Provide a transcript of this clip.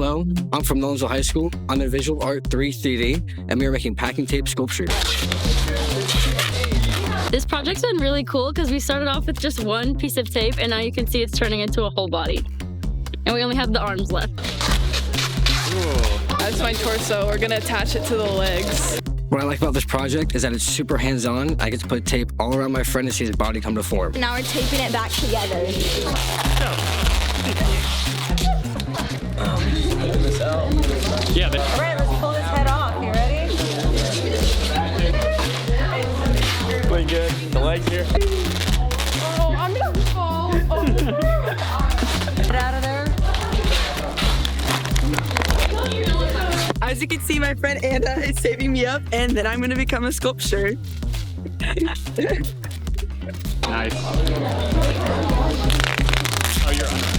Hello, I'm from Nolensville High School. I'm in Visual Art 3D, and we are making packing tape sculptures. This project's been really cool because we started off with just one piece of tape, and now you can see it's turning into a whole body. And we only have the arms left. Ooh. That's my torso. We're gonna attach it to the legs. What I like about this project is that it's super hands-on. I get to put tape all around my friend and see his body come to form. Now we're taping it back together. Yeah, All right, let's pull this head off. You ready? pretty good. The legs here. Oh, I'm gonna fall. Oh. Get out of there. As you can see, my friend Anna is saving me up, and then I'm going to become a sculptor. Nice. Oh, you're on.